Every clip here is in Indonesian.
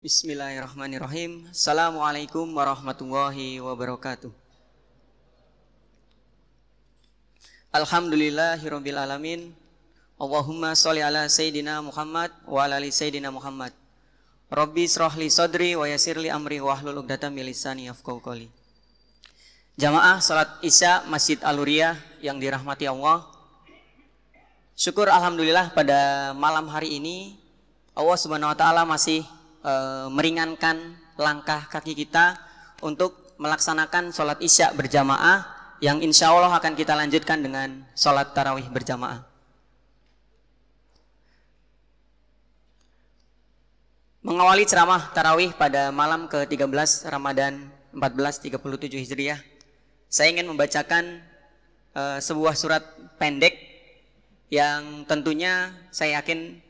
Bismillahirrahmanirrahim. Assalamualaikum warahmatullahi wabarakatuh. Alhamdulillahirabbil alamin. Allahumma sholli ala sayyidina Muhammad wa ala ali sayyidina Muhammad. Rabbi shrah li sadri wa yassir li amri wahlul 'uqdatam min lisani yafqahu qawli. Jamaah salat Isya Masjid Al-Hurriyah yang dirahmati Allah. Syukur alhamdulillah pada malam hari ini Allah Subhanahu wa taala masih meringankan langkah kaki kita untuk melaksanakan sholat isya berjamaah yang insya Allah akan kita lanjutkan dengan sholat tarawih berjamaah. Mengawali ceramah tarawih pada malam ke-13 Ramadan 1437 Hijriah, saya ingin membacakan sebuah surat pendek yang tentunya saya yakin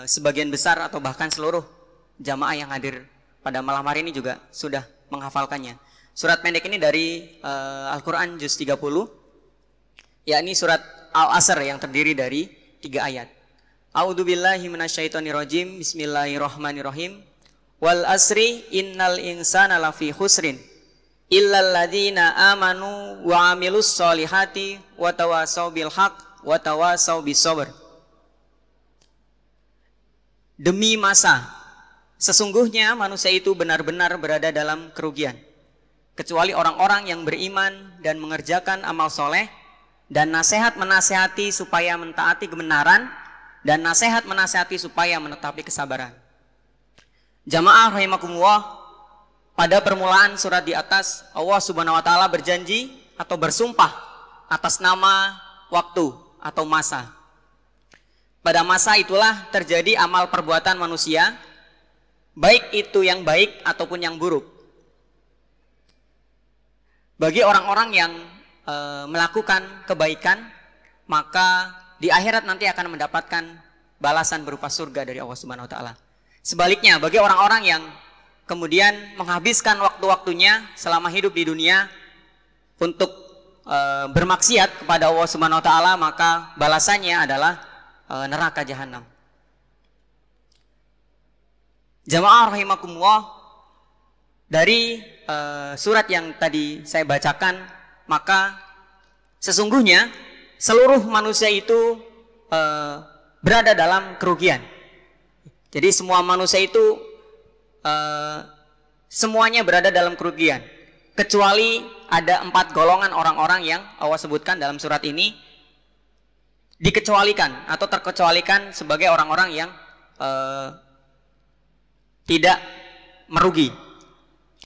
sebagian besar atau bahkan seluruh jamaah yang hadir pada malam hari ini juga sudah menghafalkannya. Surat pendek ini dari Al-Quran juz 30, yakni surat Al-Asr yang terdiri dari 3 ayat. A'udzubillahi minasyaitonirrajim. Bismillahirrahmanirrahim. Wal asri innal insana lafi khusrin illal ladzina amanu wa amilus solihati wa tawassaw bil haq wa tawassaw bis sabr. Demi masa, sesungguhnya manusia itu benar-benar berada dalam kerugian, kecuali orang-orang yang beriman dan mengerjakan amal soleh, dan nasihat menasehati supaya mentaati kebenaran, dan nasihat menasehati supaya menetapi kesabaran. Jamaah rahimakumullah, pada permulaan surat di atas Allah Subhanahu wa taala berjanji atau bersumpah atas nama waktu atau masa. Pada masa itulah terjadi amal perbuatan manusia, baik itu yang baik ataupun yang buruk. Bagi orang-orang yang melakukan kebaikan, maka di akhirat nanti akan mendapatkan balasan berupa surga dari Allah Subhanahu wa taala. Sebaliknya, bagi orang-orang yang kemudian menghabiskan waktu-waktunya selama hidup di dunia untuk bermaksiat kepada Allah Subhanahu wa taala, maka balasannya adalah neraka jahanam. Jamaah rahimakumullah, dari surat yang tadi saya bacakan, maka sesungguhnya seluruh manusia itu berada dalam kerugian. Jadi semua manusia itu semuanya berada dalam kerugian, kecuali ada 4 golongan orang-orang yang Allah sebutkan dalam surat ini, dikecualikan atau terkecualikan sebagai orang-orang yang tidak merugi.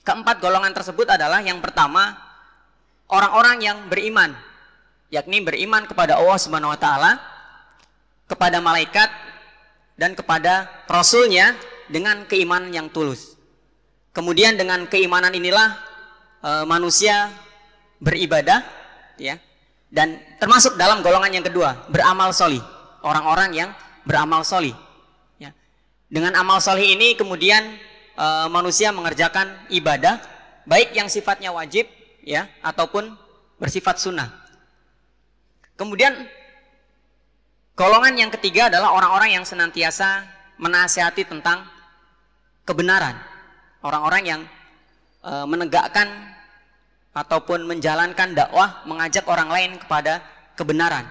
Keempat golongan tersebut adalah, yang pertama, orang-orang yang beriman, yakni beriman kepada Allah Subhanahu wa taala, kepada malaikat, dan kepada rasulnya dengan keimanan yang tulus. Kemudian dengan keimanan inilah manusia beribadah, ya. Dan termasuk dalam golongan yang kedua, beramal solih, orang-orang yang beramal solih. Ya. Dengan amal solih ini kemudian manusia mengerjakan ibadah, baik yang sifatnya wajib, ya, ataupun bersifat sunnah. Kemudian golongan yang ketiga adalah orang-orang yang senantiasa menasihati tentang kebenaran, orang-orang yang menegakkan ataupun menjalankan dakwah, mengajak orang lain kepada kebenaran.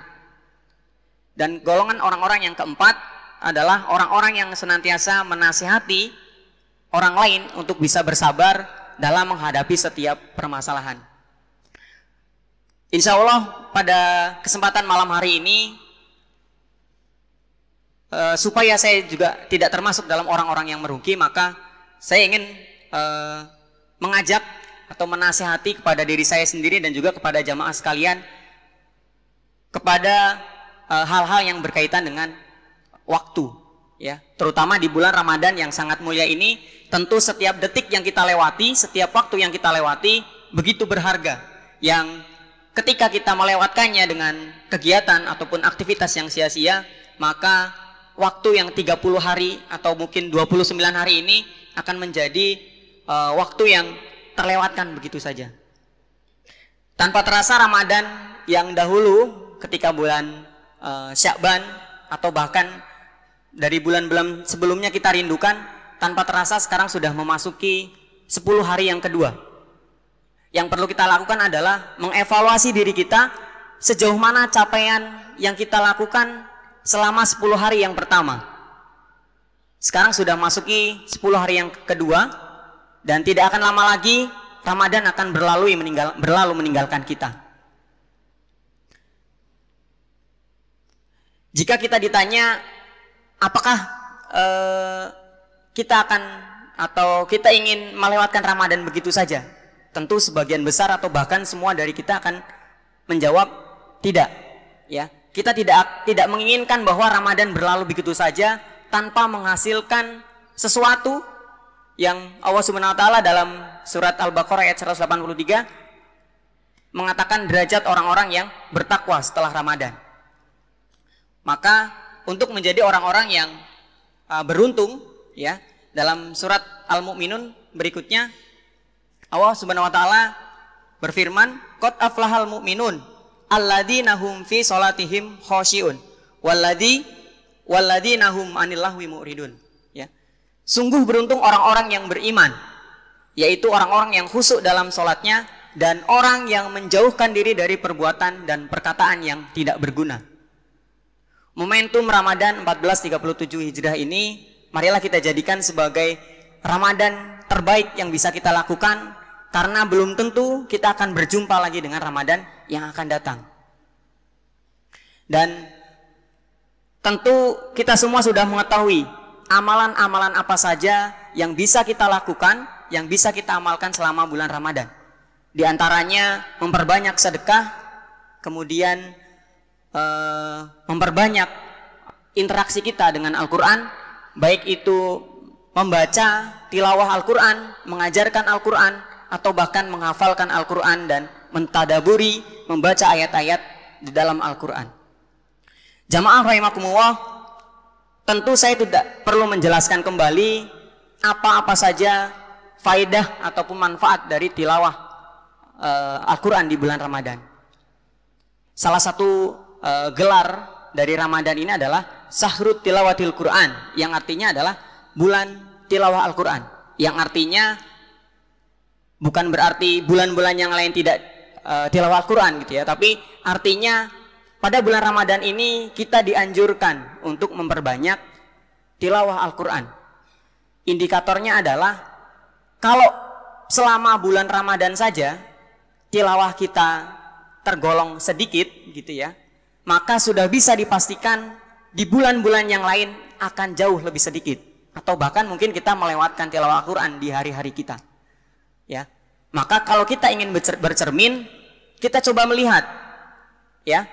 Dan golongan orang-orang yang keempat adalah orang-orang yang senantiasa menasihati orang lain untuk bisa bersabar dalam menghadapi setiap permasalahan. Insya Allah pada kesempatan malam hari ini, supaya saya juga tidak termasuk dalam orang-orang yang merugi, maka saya ingin mengajak atau menasihati kepada diri saya sendiri dan juga kepada jamaah sekalian kepada hal-hal yang berkaitan dengan waktu, ya, terutama di bulan Ramadan yang sangat mulia ini. Tentu setiap detik yang kita lewati, setiap waktu yang kita lewati begitu berharga, yang ketika kita melewatkannya dengan kegiatan ataupun aktivitas yang sia-sia, maka waktu yang 30 hari atau mungkin 29 hari ini akan menjadi waktu yang terlewatkan begitu saja. Tanpa terasa Ramadan yang dahulu ketika bulan Sya'ban atau bahkan dari bulan-bulan sebelumnya kita rindukan, tanpa terasa sekarang sudah memasuki 10 hari yang kedua. Yang perlu kita lakukan adalah mengevaluasi diri kita sejauh mana capaian yang kita lakukan selama 10 hari yang pertama. Sekarang sudah masuki 10 hari yang kedua, dan tidak akan lama lagi Ramadan akan berlalu meninggalkan kita. Jika kita ditanya apakah kita akan atau kita ingin melewatkan Ramadan begitu saja, tentu sebagian besar atau bahkan semua dari kita akan menjawab tidak. Ya, kita tidak menginginkan bahwa Ramadan berlalu begitu saja tanpa menghasilkan sesuatu yang Allah Subhanahu wa taala dalam surat Al-Baqarah ayat 183 mengatakan derajat orang-orang yang bertakwa setelah Ramadan. Maka untuk menjadi orang-orang yang beruntung, ya, dalam surat Al-Mu'minun berikutnya Allah Subhanahu wa taala berfirman, "Qad aflahal mu'minun alladzina hum fi sholatihim khoshi'un walladzina hum 'anil lahwi mu'ridun." Ya. Sungguh beruntung orang-orang yang beriman, yaitu orang-orang yang khusyuk dalam sholatnya dan orang yang menjauhkan diri dari perbuatan dan perkataan yang tidak berguna. Momentum Ramadan 1437 Hijrah ini marilah kita jadikan sebagai Ramadan terbaik yang bisa kita lakukan, karena belum tentu kita akan berjumpa lagi dengan Ramadan yang akan datang. Dan tentu kita semua sudah mengetahui amalan-amalan apa saja yang bisa kita lakukan, yang bisa kita amalkan selama bulan Ramadan. Di antaranya memperbanyak sedekah, kemudian memperbanyak interaksi kita dengan Al-Quran, baik itu membaca tilawah Al-Quran, mengajarkan Al-Quran, atau bahkan menghafalkan Al-Quran dan mentadaburi, membaca ayat-ayat di dalam Al-Quran. Jamaah rahimakumullah, tentu saya tidak perlu menjelaskan kembali apa-apa saja faidah ataupun manfaat dari tilawah Al-Quran di bulan Ramadan. Salah satu gelar dari Ramadan ini adalah Sahrut Tilawatil Quran, yang artinya adalah bulan tilawah Al-Quran, yang artinya bukan berarti bulan-bulan yang lain tidak tilawah Al-Quran gitu ya, tapi artinya pada bulan Ramadan ini kita dianjurkan untuk memperbanyak tilawah Al-Quran. Indikatornya adalah kalau selama bulan Ramadan saja tilawah kita tergolong sedikit gitu ya, maka sudah bisa dipastikan di bulan-bulan yang lain akan jauh lebih sedikit, atau bahkan mungkin kita melewatkan tilawah Al-Quran di hari-hari kita. Ya, maka kalau kita ingin bercermin, kita coba melihat, ya,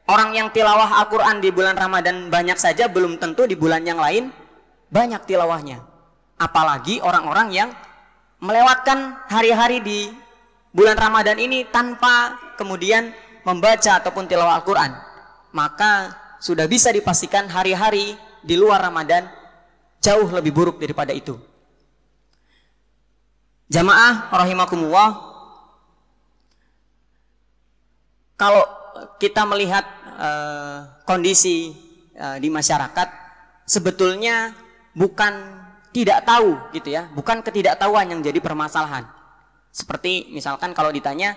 orang yang tilawah Al-Quran di bulan Ramadan banyak saja belum tentu di bulan yang lain banyak tilawahnya. Apalagi orang-orang yang melewatkan hari-hari di bulan Ramadan ini tanpa kemudian membaca ataupun tilawah Al-Quran, maka sudah bisa dipastikan hari-hari di luar Ramadan jauh lebih buruk daripada itu. Jamaah rahimakumullah, kalau kita melihat kondisi di masyarakat, sebetulnya bukan tidak tahu gitu ya, bukan ketidaktahuan yang jadi permasalahan. Seperti misalkan kalau ditanya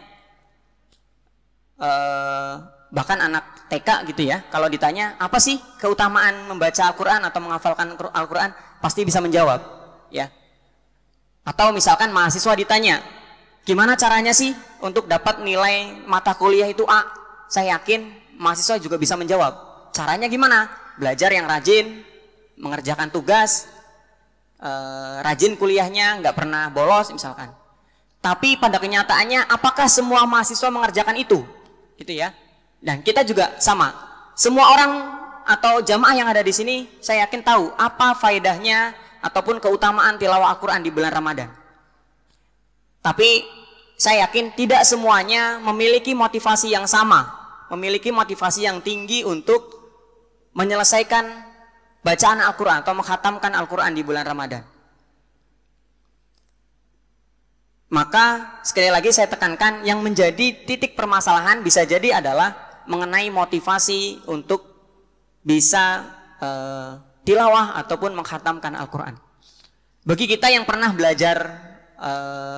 bahkan anak TK gitu ya, kalau ditanya apa sih keutamaan membaca Al-Quran atau menghafalkan Al-Quran, pasti bisa menjawab ya. Atau misalkan mahasiswa ditanya gimana caranya sih untuk dapat nilai mata kuliah itu A, saya yakin mahasiswa juga bisa menjawab. Caranya gimana? Belajar yang rajin, mengerjakan tugas, rajin kuliahnya, nggak pernah bolos misalkan. Tapi pada kenyataannya apakah semua mahasiswa mengerjakan itu? Gitu ya. Dan kita juga sama. Semua orang atau jamaah yang ada di sini, saya yakin tahu apa faedahnya ataupun keutamaan tilawah Al-Quran di bulan Ramadan. Tapi saya yakin tidak semuanya memiliki motivasi yang sama, memiliki motivasi yang tinggi untuk menyelesaikan bacaan Al-Quran atau menghatamkan Al-Quran di bulan Ramadan. Maka sekali lagi saya tekankan, yang menjadi titik permasalahan bisa jadi adalah mengenai motivasi untuk bisa tilawah ataupun menghatamkan Al-Quran. Bagi kita yang pernah belajar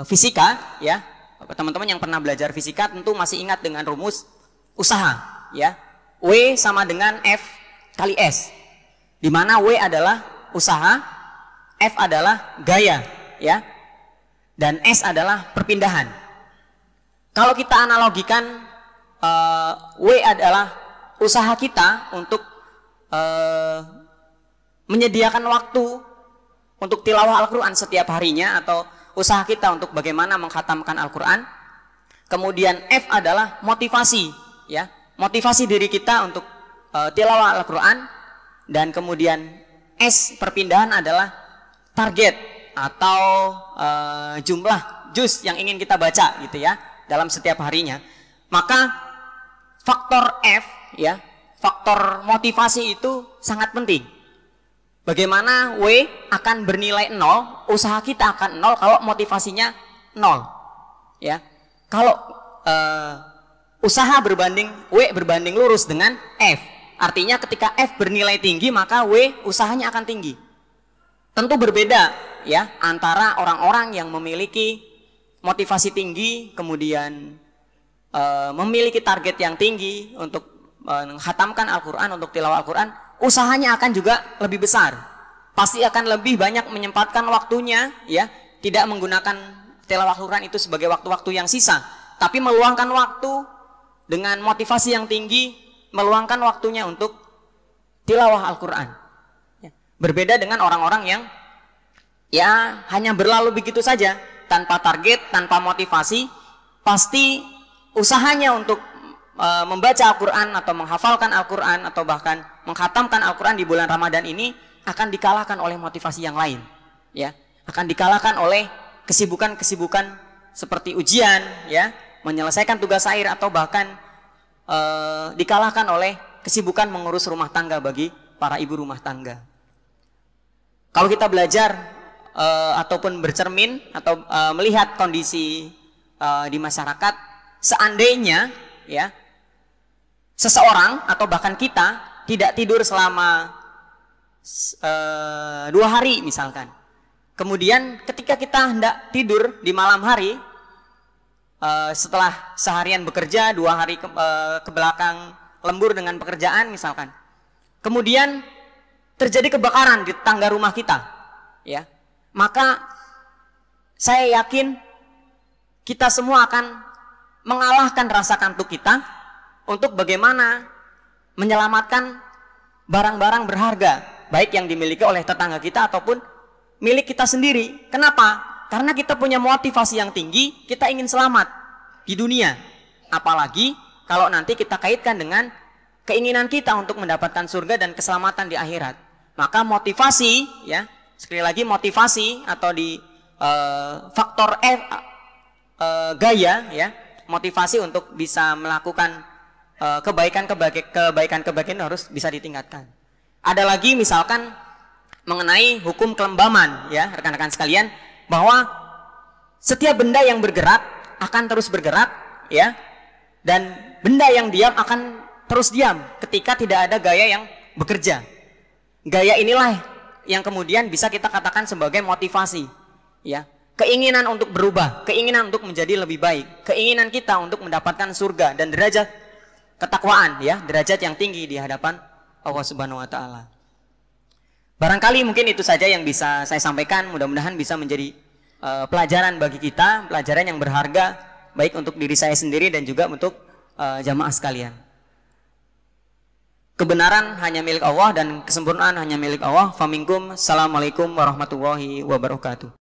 fisika, ya, teman-teman yang pernah belajar fisika tentu masih ingat dengan rumus usaha, ya. W sama dengan F kali S, di mana W adalah usaha, F adalah gaya, ya, dan S adalah perpindahan. Kalau kita analogikan, W adalah usaha kita untuk menyediakan waktu untuk tilawah Al-Quran setiap harinya, atau usaha kita untuk bagaimana mengkhatamkan Al-Quran. Kemudian F adalah motivasi, ya, motivasi diri kita untuk tilawah Al-Quran. Dan kemudian S, perpindahan, adalah target atau jumlah juz yang ingin kita baca gitu ya dalam setiap harinya. Maka faktor F, ya, faktor motivasi itu sangat penting. Bagaimana W akan bernilai 0, usaha kita akan 0 kalau motivasinya 0, ya. Kalau usaha berbanding W berbanding lurus dengan F, artinya ketika F bernilai tinggi maka W usahanya akan tinggi. Tentu berbeda, ya, antara orang-orang yang memiliki motivasi tinggi kemudian memiliki target yang tinggi untuk menghatamkan Al-Quran, untuk tilawah Al-Quran. Usahanya akan juga lebih besar, pasti akan lebih banyak menyempatkan waktunya, ya, tidak menggunakan tilawah Al-Quran itu sebagai waktu-waktu yang sisa, tapi meluangkan waktu dengan motivasi yang tinggi, meluangkan waktunya untuk tilawah Al-Quran, ya. Berbeda dengan orang-orang yang, ya, hanya berlalu begitu saja, tanpa target, tanpa motivasi. Pasti usahanya untuk membaca Al-Quran atau menghafalkan Al-Quran atau bahkan menghatamkan Al-Quran di bulan Ramadan ini akan dikalahkan oleh motivasi yang lain, ya, akan dikalahkan oleh kesibukan-kesibukan seperti ujian, ya, menyelesaikan tugas akhir, atau bahkan dikalahkan oleh kesibukan mengurus rumah tangga bagi para ibu rumah tangga. Kalau kita belajar ataupun bercermin atau melihat kondisi di masyarakat, seandainya, ya, seseorang atau bahkan kita tidak tidur selama 2 hari misalkan, kemudian ketika kita hendak tidur di malam hari, setelah seharian bekerja, 2 hari ke belakang lembur dengan pekerjaan misalkan, kemudian terjadi kebakaran di tangga rumah kita, ya, maka saya yakin kita semua akan mengalahkan rasa kantuk kita untuk bagaimana menyelamatkan barang-barang berharga, baik yang dimiliki oleh tetangga kita ataupun milik kita sendiri. Kenapa? Karena kita punya motivasi yang tinggi, kita ingin selamat di dunia. Apalagi kalau nanti kita kaitkan dengan keinginan kita untuk mendapatkan surga dan keselamatan di akhirat. Maka motivasi, ya, sekali lagi motivasi atau di faktor F, gaya, ya, motivasi untuk bisa melakukan kebaikan-kebaikan harus bisa ditingkatkan. Ada lagi misalkan mengenai hukum kelembaman, ya, rekan-rekan sekalian, bahwa setiap benda yang bergerak akan terus bergerak, ya, dan benda yang diam akan terus diam ketika tidak ada gaya yang bekerja. Gaya inilah yang kemudian bisa kita katakan sebagai motivasi, ya. Keinginan untuk berubah, keinginan untuk menjadi lebih baik, keinginan kita untuk mendapatkan surga dan derajat ketakwaan, ya, derajat yang tinggi di hadapan Allah Subhanahu wa taala. Barangkali mungkin itu saja yang bisa saya sampaikan, mudah-mudahan bisa menjadi pelajaran bagi kita, pelajaran yang berharga baik untuk diri saya sendiri dan juga untuk jamaah sekalian. Kebenaran hanya milik Allah dan kesempurnaan hanya milik Allah. Faminkum. Assalamualaikum warahmatullahi wabarakatuh.